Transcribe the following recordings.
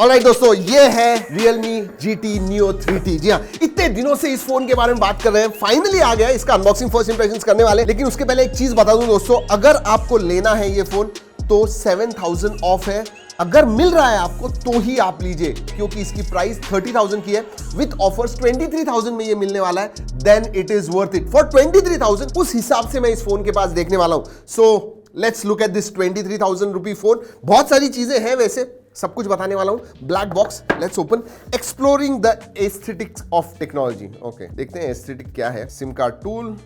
Alright दोस्तों, ये है Realme GT Neo 3T। जी हाँ, इतने दिनों से इस फोन के बारे में बात कर रहे हैं, फाइनली आ गया। इसका अनबॉक्सिंग फर्स्ट इंप्रेशंस करने वाले, लेकिन उसके पहले एक चीज बता दूं दोस्तों, अगर आपको लेना है ये फोन तो 7000 ऑफ है। अगर मिल रहा है आपको तो ही आप लीजिए, क्योंकि इसकी प्राइस 30,000 की है। विद ऑफर्स 23,000 में ये मिलने वाला है। Then it is worth it. For 23,000 उस हिसाब से मैं इस फोन के पास देखने वाला हूं। So let's look at this 23,000 rupee phone. बहुत सारी चीजें हैं, वैसे सब कुछ बताने वाला हूं। Black box, let's open. Exploring the aesthetics of technology. Okay, देखते हैं एस्थेटिक क्या है। SIM card tool,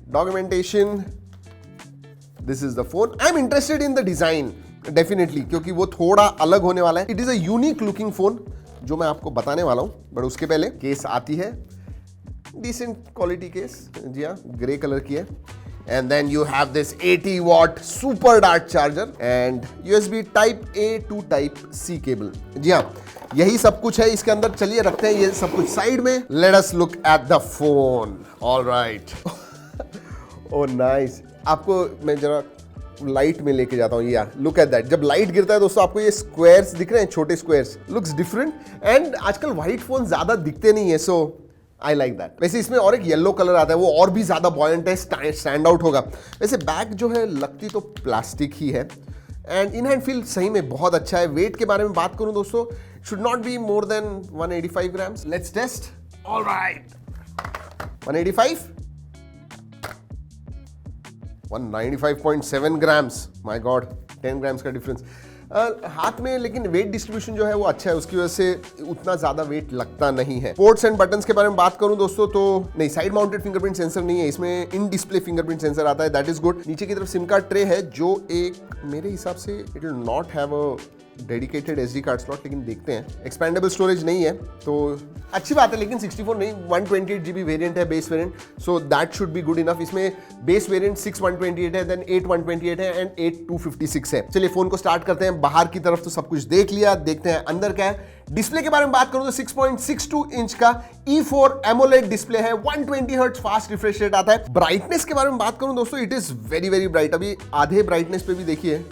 documentation, this is the phone. I am interested in the design definitely, क्योंकि वो थोड़ा अलग होने वाला है। It is a unique looking phone जो मैं आपको बताने वाला हूं। बट उसके पहले केस आती है, डिसेंट क्वालिटी केस, जी हाँ, ग्रे कलर की है। And then you have this 80 watt super dart charger and USB type A to type C cable। जी हाँ, यही सब कुछ है इसके अंदर। चलिए रखते हैं ये सब कुछ साइड में। Let us look at the phone। All right। Oh nice। आपको मैं जरा लाइट में लेके जाता हूँ। यार लुक एट दैट। जब लाइट गिरता है दोस्तों, आपको ये स्क्वायर्स दिख रहे हैं, छोटे स्क्वायर्स। Looks different. एंड आजकल व्हाइट फोन ज्यादा दिखते नहीं है, सो आई लाइक दैट। वैसे इसमें और एक येलो कलर आता है, वो और भी ज्यादा बॉयंट है, स्टैंड आउट होगा। वैसे बैग जो है लगती तो प्लास्टिक ही है। एंड इन हैंड फील सही में बहुत अच्छा है। वेट के बारे में बात करूं दोस्तों, should not be more than 185 grams. Let's test. Alright, 185, 195.7 grams. My god, 10 grams का डिफरेंस हाथ में। लेकिन वेट डिस्ट्रीब्यूशन जो है वो अच्छा है, उसकी वजह से उतना ज्यादा वेट लगता नहीं है। पोर्ट्स एंड बटन्स के बारे में बात करूं दोस्तों तो नहीं, साइड माउंटेड फिंगरप्रिंट सेंसर नहीं है इसमें, इन डिस्प्ले फिंगरप्रिंट सेंसर आता है, दैट इज गुड। नीचे की तरफ सिम कार्ड ट्रे है, जो एक मेरे हिसाब से it will not have a dedicated SD card slot, लेकिन देखते हैं। एक्सपेंडेबल स्टोरेज नहीं है तो अच्छी बात है, लेकिन 64 नहीं, 128 GB वेरिएंट है, base variant, so that should be good enough. इसमें बेस वेरिएंट 6/128 है, देन 8/128 है एंड 8/256 है। चलिए फोन को स्टार्ट करते हैं। बाहर की तरफ तो सब कुछ देख लिया, देखते हैं अंदर क्या है। डिस्प्ले के बारे में बात करूं तो 6.62 इंच का E4 AMOLED डिस्प्ले है, 120 हर्ट्ज फास्ट रिफ्रेश रेट आता है। ब्राइटनेस के बारे में बात करूं दोस्तों, it is very very bright. अभी आधे ब्राइटनेस पे भी देखिए,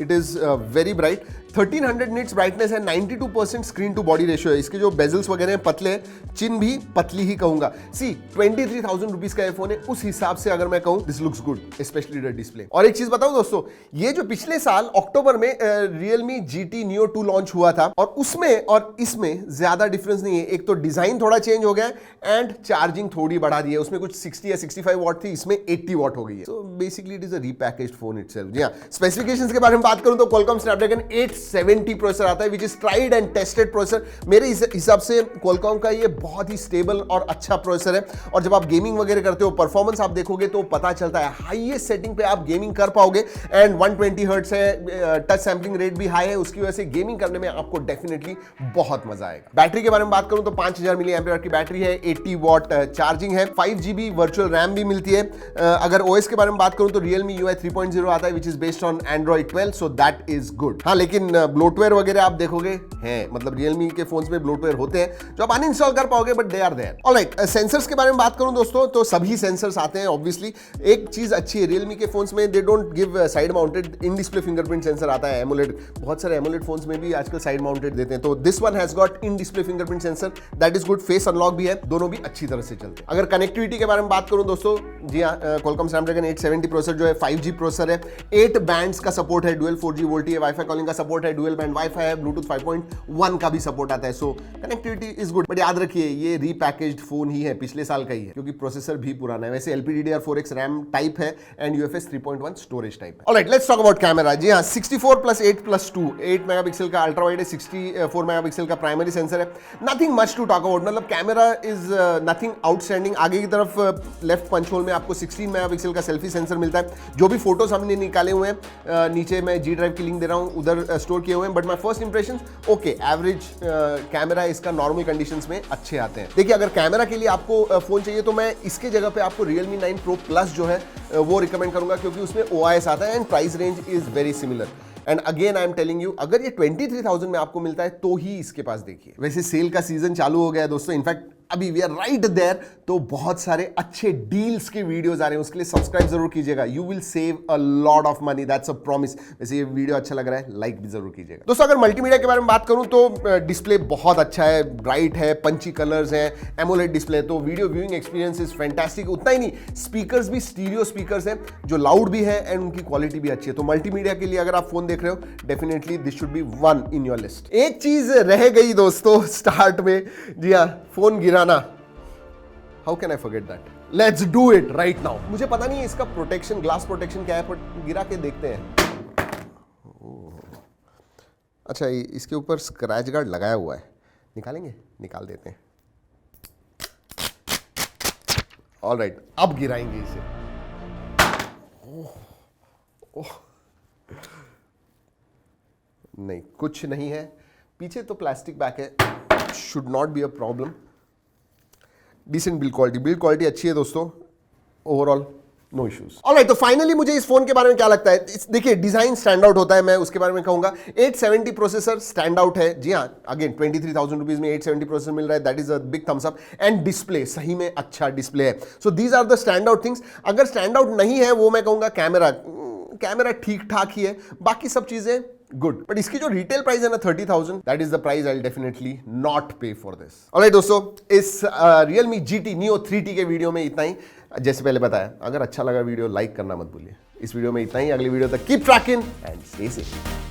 it is very bright. 1300 nits brightness है, 92% स्क्रीन टू बॉडी रेशियो है। इसके जो बेजल्स वगैरह हैं पतले, चिन भी पतली ही कहूंगा। सी 23,000 रुपीज का फोन है, उस हिसाब से अगर मैं कहूं this looks good, specially the display. और एक चीज बताऊं दोस्तों, ये जो पिछले साल अक्टूबर में Realme GT Neo 2 लॉन्च हुआ था, और उसमें और इसमें ज्यादा डिफरेंस नहीं है। एक तो डिजाइन थोड़ा चेंज हो गया है एंड चार्जिंग थोड़ी बढ़ा दी है। उसमें कुछ 60 या 65 वॉट थी, इसमें 80 वॉट हो गई है। So basically it is a repackaged phone itself. जी हां, स्पेसिफिकेशंस के बारे में बात करूं तो Qualcomm Snapdragon 870 प्रोसेसर आता है, which is tried and tested processor. मेरे हिसाब से Qualcomm का ये बहुत ही स्टेबल और अच्छा प्रोसेसर है। और जब आप गेमिंग वगैरह करते हो, परफॉर्मेंस आप देखोगे तो पता चलता है हाईएस्ट सेटिंग पे आप गेमिंग कर पाओगे। एंड 120 हर्ट्ज है, टच सैंपलिंग रेट भी हाई है, उसकी वजह से गेमिंग करने में आपको डेफिनेटली बहुत मजा आएगा। बैटरी के बारे में बात करूं तो 5000 mAh की बैटरी है, 80 वॉट चार्जिंग है, 5 GB वर्चुअल रैम भी मिलती है। अगर OS के बारे में बात करूं तो Realme UI 3.0 आता है, which is based on Android 12, so that is good. हाँ, लेकिन ब्लोटवेयर वगैरह आप देखोगे हैं, मतलब Realme के फोन्स में ब्लोटवेयर होते हैं जो आप अनइंस्टॉल कर पाओगे, but they are there. Alright, sensors के बारे में बात करूं दोस्तों तो सभी सेंसर्स आते हैं ऑब्वियसली। एक चीज अच्छी है Realme के फोन्स में, they don't give side mounted, in display fingerprint sensor आता है AMOLED। बहुत सारे AMOLED फोन्स में भी आजकल साइड माउंटेड देते हैं, तो this one has got in display fingerprint sensor, that is good. Face unlock भी है, दोनों भी अच्छी तरह से चलते हैं। अगर कनेक्टिविटी के बारे में बात करूं दोस्तों, जी हाँ, Qualcomm Snapdragon 870 प्रोसेसर जो है 5G प्रोसेसर है, 8 बैंड्स का सपोर्ट है, डुअल 4G VoLTE है, वाईफाई कॉलिंग का सपोर्ट है, डुअल बैंड वाईफाई है, ब्लूटूथ 5.1 का भी सपोर्ट आता है। सो कनेक्टिविटी इज गुड। बट याद रखिए ये रीपैकेज्ड फोन ही है, पिछले साल का ही है, क्योंकि प्रोसेसर भी पुराना है। वैसे LPDDR4X रैम टाइप है एंड UFS 3.1 स्टोरेज टाइप है। Alright, let's talk about camera. जी हाँ, 64+8+2, 8 मेगापिक्सल का अल्ट्रा वाइड है, 64 मेगापिक्सल का प्राइमरी सेंसर है। Nothing much to talk about, मतलब कैमरा इज नथिंग आउटस्टैंडिंग। आगे की तरफ लेफ्ट पंच होल में आपको 16 मेगापिक्सल का सेल्फी सेंसर मिलता है। जो भी फोटोज हमने निकाले हुए हैं, नीचे मैं G ड्राइव की लिंक दे रहा हूं, उधर स्टोर किए हुए हैं। But my first impression, okay, average camera इसका नॉर्मल कंडीशंस में अच्छे आते हैं। देखिए, अगर कैमरा के लिए आपको फोन चाहिए तो मैं इसके जगह पे आपको Realme 9 Pro Plus जो है वो रिकमेंड करूंगा, क्योंकि उसमें OIS आता है and price range is very similar. And again I am telling you, अगर ये 23,000 में आपको मिलता है तो ही इसके पास देखिए। वैसे सेल का सीजन चालू हो गया है दोस्तों, इनफैक्ट अभी वी आर राइट देयर। तो बहुत सारे अच्छे डील्स के वीडियोस आ रहे हैं, उसके लिए सब्सक्राइब जरूर कीजिएगा। You will save a lot of money, that's a promise. वैसे ये वीडियो अच्छा लग रहा है, लाइक भी जरूर कीजिएगा। दोस्तों अगर मल्टीमीडिया के बारे में बात करूं तो डिस्प्ले बहुत अच्छा है, ब्राइट है, पंची कलर्स हैं, एमोलेड डिस्प्ले, तो video viewing experience is fantastic. उतना ही नहीं, स्पीकर्स भी स्टीरियो स्पीकर्स हैं जो लाउड भी है एंड उनकी क्वालिटी भी अच्छी है। तो मल्टीमीडिया के लिए अगर आप फोन देख रहे हो, definitely this should be one in your list. एक चीज रह गई दोस्तों स्टार्ट में, जी हाँ, फोन गिराना। How can I forget that? Let's do it right now. मुझे पता नहीं है इसका प्रोटेक्शन, ग्लास प्रोटेक्शन क्या है, पर गिरा के देखते हैं। अच्छा, इसके ऊपर स्क्रैच गार्ड लगाया हुआ है, निकालेंगे, निकाल देते हैं। ऑलराइट, अब गिराएंगे इसे। ओह, नहीं, कुछ नहीं है, पीछे तो प्लास्टिक बैक है, should not be a problem. Decent build quality अच्छी है दोस्तों, ओवरऑल नो इश्यूज। ऑलराइट, तो फाइनली मुझे इस फोन के बारे में क्या लगता है, देखिए डिजाइन स्टैंड आउट होता है, मैं उसके बारे में कहूंगा। 870 प्रोसेसर स्टैंड आउट है, जी हाँ, अगेन 23,000 रुपीज में 870 प्रोसेसर मिल रहा है, that is a big thumbs up. And display, सही में अच्छा डिस्प्ले है। So these are the stand out things. अगर स्टैंड आउट नहीं है वो मैं कहूंगा कैमरा ठीक ठाक ही है, बाकी सब चीजें गुड। बट इसकी जो रिटेल प्राइस है ना 30,000, that is the price I will definitely not पे फॉर दिस। ऑलराइट दोस्तों, इस Realme GT Neo 3T के वीडियो में इतना ही। जैसे पहले बताया, अगर अच्छा लगा वीडियो लाइक करना मत भूलिए। इस वीडियो में इतना ही, अगली वीडियो तक keep trekking and stay safe.